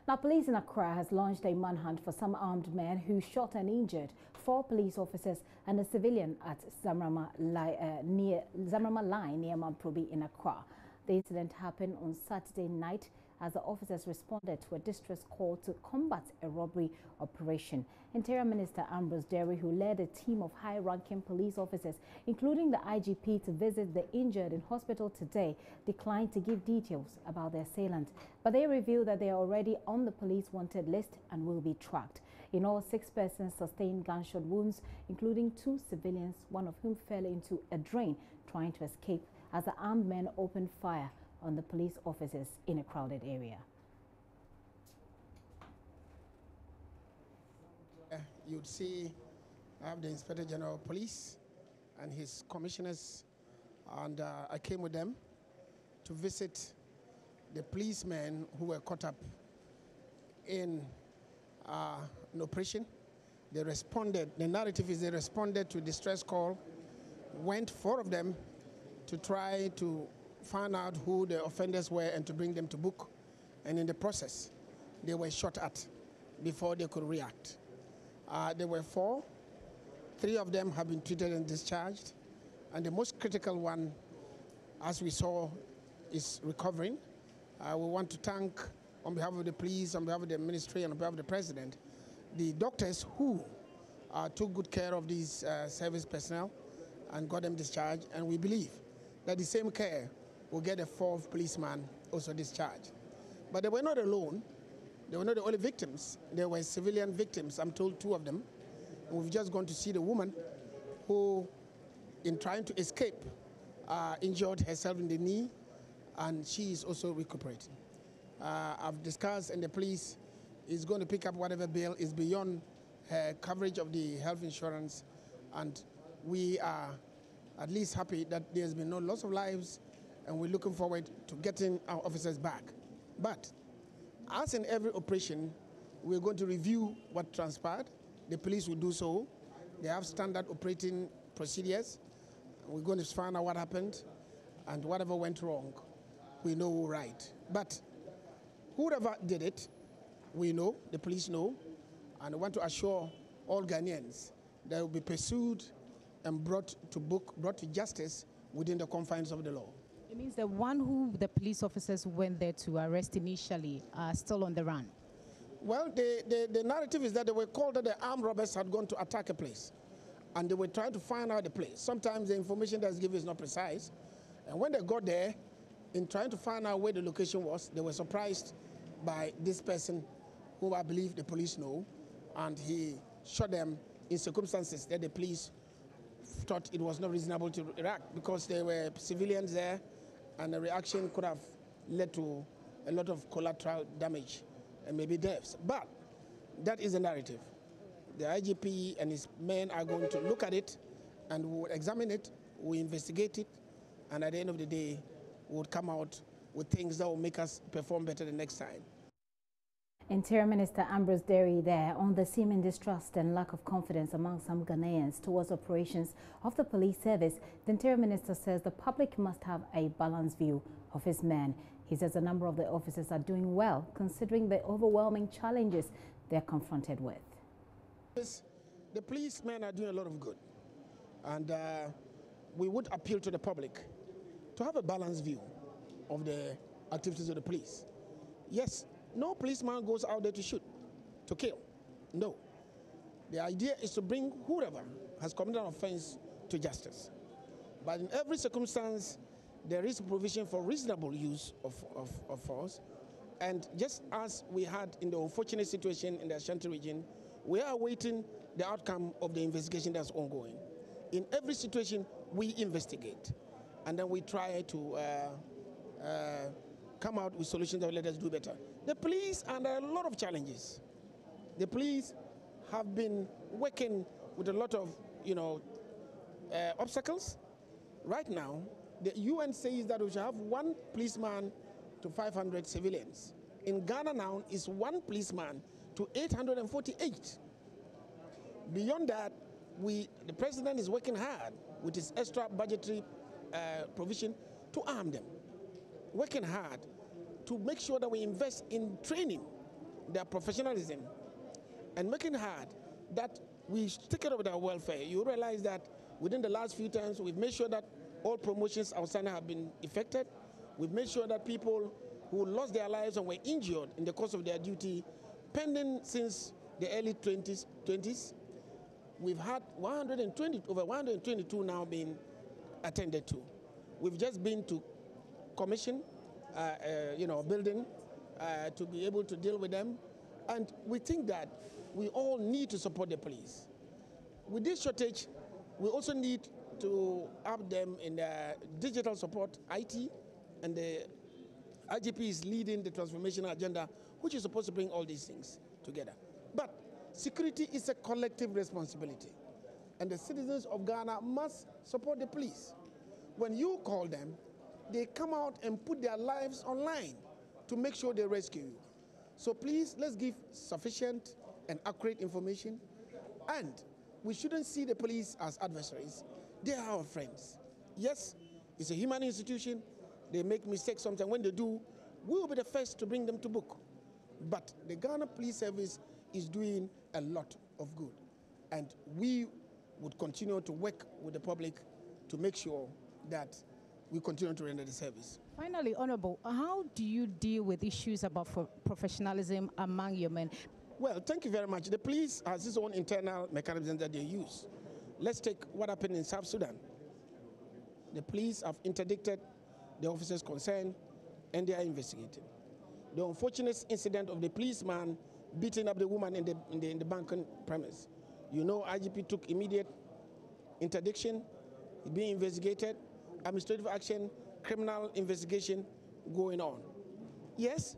Now, police in Accra has launched a manhunt for some armed men who shot and injured 4 police officers and a civilian at Zambrama Line near Mamprobi in Accra. The incident happened on Saturday night as the officers responded to a distress call to combat a robbery operation. Interior Minister Ambrose Derry, who led a team of high-ranking police officers, including the IGP, to visit the injured in hospital today, declined to give details about the assailant. But they revealed that they are already on the police wanted list and will be tracked. In all, 6 persons sustained gunshot wounds, including 2 civilians, one of whom fell into a drain trying to escape as the armed men opened fire on the police officers in a crowded area. You'd see the Inspector General of Police and his commissioners, and I came with them to visit the policemen who were caught up in an operation. They responded, the narrative is they responded to distress call, went 4 of them to try to find out who the offenders were and to bring them to book. And in the process, they were shot at before they could react. There were 4. 3 of them have been treated and discharged. And the most critical one, as we saw, is recovering. We want to thank, on behalf of the police, on behalf of the ministry, and on behalf of the president, the doctors who took good care of these service personnel and got them discharged. And we believe that the same care will get a 4th policeman also discharged. But they were not alone. They were not the only victims. There were civilian victims, I'm told 2 of them. And we've just gone to see the woman who, in trying to escape, injured herself in the knee, and she is also recuperating. I've discussed, and the police is going to pick up whatever bill is beyond her coverage of the health insurance, and we are at least happy that there's been no loss of lives, and we're looking forward to getting our officers back. But as in every operation, we're going to review what transpired. The police will do so. They have standard operating procedures. We're going to find out what happened, and whatever went wrong, we know who right. But whoever did it, we know, the police know, and I want to assure all Ghanaians that will be pursued and brought to justice within the confines of the law. It means the one who the police officers went there to arrest initially are still on the run? Well, the narrative is that they were called that the armed robbers had gone to attack a place, and they were trying to find out the place. Sometimes the information that's given is not precise, and when they got there, in trying to find out where the location was, they were surprised by this person who I believe the police know, and he shot them in circumstances that the police thought it was not reasonable to react because there were civilians there, and the reaction could have led to a lot of collateral damage and maybe deaths. But that is the narrative. The IGP and his men are going to look at it, and we will examine it, we investigate it, and at the end of the day, we will come out with things that will make us perform better the next time. Interior Minister Ambrose Derry there on the seeming distrust and lack of confidence among some Ghanaians towards operations of the police service. The Interior Minister says the public must have a balanced view of his men. He says a number of the officers are doing well considering the overwhelming challenges they're confronted with. The policemen are doing a lot of good, and we would appeal to the public to have a balanced view of the activities of the police. Yes, no policeman goes out there to shoot, to kill. No. The idea is to bring whoever has committed an offense to justice. But in every circumstance, there is provision for reasonable use of force. And just as we had in the unfortunate situation in the Ashanti region, we are awaiting the outcome of the investigation that's ongoing. In every situation, we investigate. And then we try to come out with solutions that will let us do better. The police are under a lot of challenges. The police have been working with a lot of, obstacles. Right now, the UN says that we should have 1 policeman to 500 civilians. In Ghana now, it's 1 policeman to 848. Beyond that, the president is working hard with his extra budgetary provision to arm them. Working hard to make sure that we invest in training their professionalism and making hard that we take care of their welfare. You realize that within the last few times, we've made sure that all promotions outstanding have been effected. We've made sure that people who lost their lives and were injured in the course of their duty, pending since the early 20s, we've had over 122 now being attended to. We've just been to commission, building to be able to deal with them. And we think that we all need to support the police. With this shortage, we also need to up them in the digital support, IT, and the IGP is leading the transformation agenda, which is supposed to bring all these things together. But security is a collective responsibility, and the citizens of Ghana must support the police. When you call them, they come out and put their lives online to make sure they rescue you. So please, let's give sufficient and accurate information, and we shouldn't see the police as adversaries. They are our friends. Yes, it's a human institution. They make mistakes sometimes. When they do, we will be the first to bring them to book. But the Ghana Police Service is doing a lot of good, and we would continue to work with the public to make sure that we continue to render the service. Finally, Honorable, how do you deal with issues about professionalism among your men? Well, thank you very much. The police has its own internal mechanisms that they use. Let's take what happened in South Sudan. The police have interdicted the officers concerned, and they are investigating. The unfortunate incident of the policeman beating up the woman in the banking premise. You know, IGP took immediate interdiction, being investigated, administrative action, criminal investigation going on. Yes,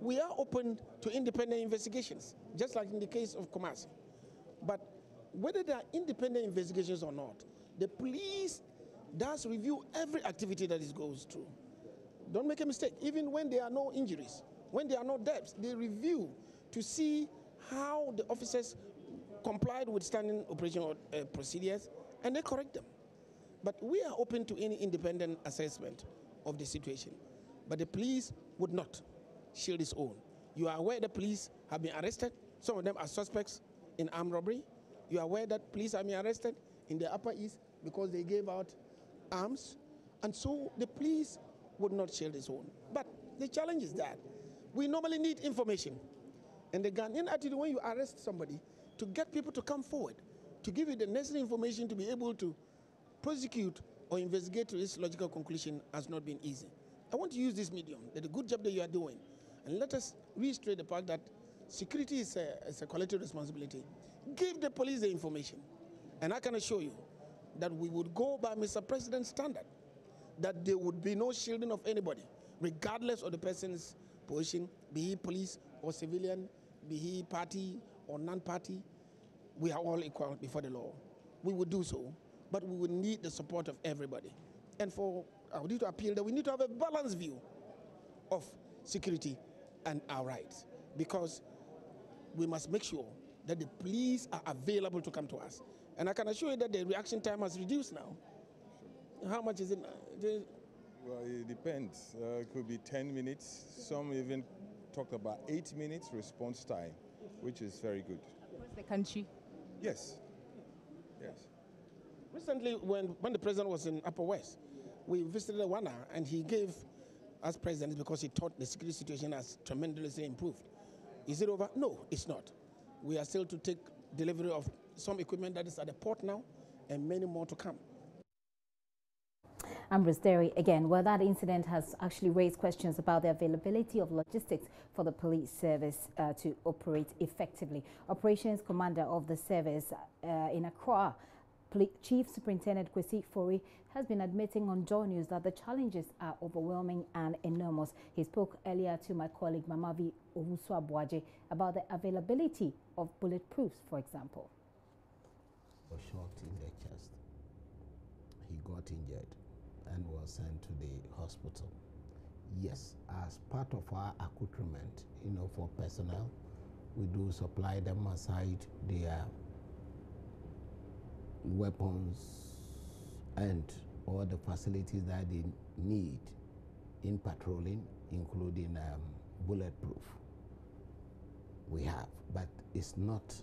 we are open to independent investigations, just like in the case of Kumasi. But whether there are independent investigations or not, the police does review every activity that it goes through. Don't make a mistake, even when there are no injuries, when there are no deaths, they review to see how the officers complied with standing operational procedures, and they correct them. But we are open to any independent assessment of the situation. But the police would not shield its own. You are aware the police have been arrested. Some of them are suspects in armed robbery. You are aware that police have been arrested in the Upper East because they gave out arms. And so the police would not shield its own. But the challenge is that we normally need information. And the Ghanaian attitude, when you arrest somebody, to get people to come forward, to give you the necessary information to be able to prosecute or investigate to its logical conclusion has not been easy. I want to use this medium, the good job that you are doing, and let us reiterate the fact that security is a collective responsibility. Give the police the information, and I can assure you that we would go by Mr. President's standard, that there would be no shielding of anybody, regardless of the person's position, be he police or civilian, be he party or non-party. We are all equal before the law. We would do so, but we would need the support of everybody. And I would need to appeal that we need to have a balanced view of security and our rights, because we must make sure that the police are available to come to us. And I can assure you that the reaction time has reduced now. How much is it now? Well, it depends. It could be 10 minutes. Some even talk about 8 minutes response time, which is very good. Across the country? Yes. Yes. Recently, when the president was in Upper West, we visited Rwanda, and he gave us president because he thought the security situation has tremendously improved. Is it over? No, it's not. We are still to take delivery of some equipment that is at the port now, and many more to come. Ambrose Derry again. Well, that incident has actually raised questions about the availability of logistics for the police service to operate effectively. Operations Commander of the service in Accra, Chief Superintendent Kwesi Fori, has been admitting on JoyNews that the challenges are overwhelming and enormous. He spoke earlier to my colleague Mamavi Owusu-Abuaje about the availability of bulletproofs, for example. Was shot in the chest. He got injured and was sent to the hospital. Yes, as part of our accoutrement, for personnel, we do supply them aside their weapons and all the facilities that they need in patrolling, including bulletproof. we have, but it's not,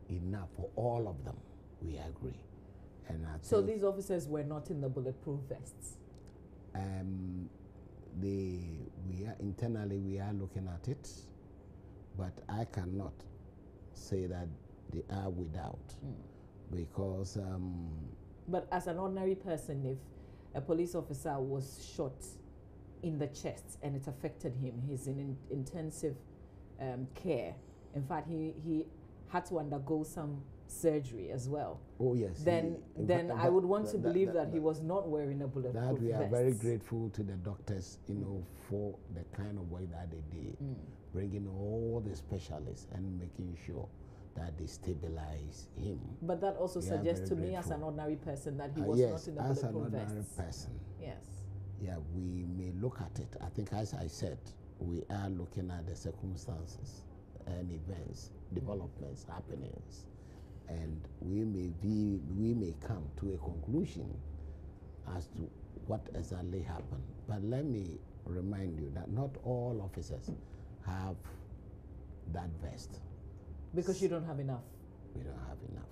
enough for all of them. We agree. And I so these officers were not in the bulletproof vests? Internally we are looking at it, but I cannot say that they are without, because. But as an ordinary person, if a police officer was shot in the chest and it affected him, he's in intensive care. In fact, he had to undergo some surgery as well. Oh yes. Then I would want to believe that he was not wearing a bulletproof vest. That we are very grateful to the doctors, for the kind of work that they did, bringing all the specialists and making sure that they stabilize him. But that also suggests to me, as an ordinary person, that he was not in the bulletproof vest. Yes, as an ordinary person. Yes. Yeah, we may look at it. I think, as I said, we are looking at the circumstances and events, developments, happenings, and we may come to a conclusion as to what exactly happened. But let me remind you that not all officers have that vest. Because you don't have enough. We don't have enough.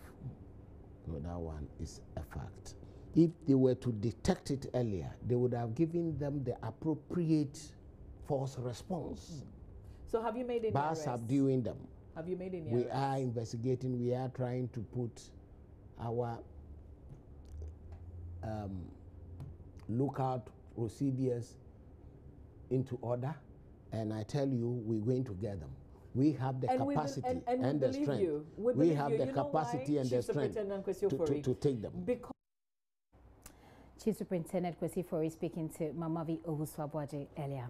So that one is a fact. If they were to detect it earlier, they would have given them the appropriate force response. So have you made any by arrests? Subduing them. Have you made any We arrests? are investigating. We are trying to put our lookout procedures into order, and I tell you, we're going to get them. We have the capacity and the strength. We have the capacity and the strength to take them. Because Chief Superintendent Kwesi Fori speaking to Mamavi Owusu-Aboagye earlier.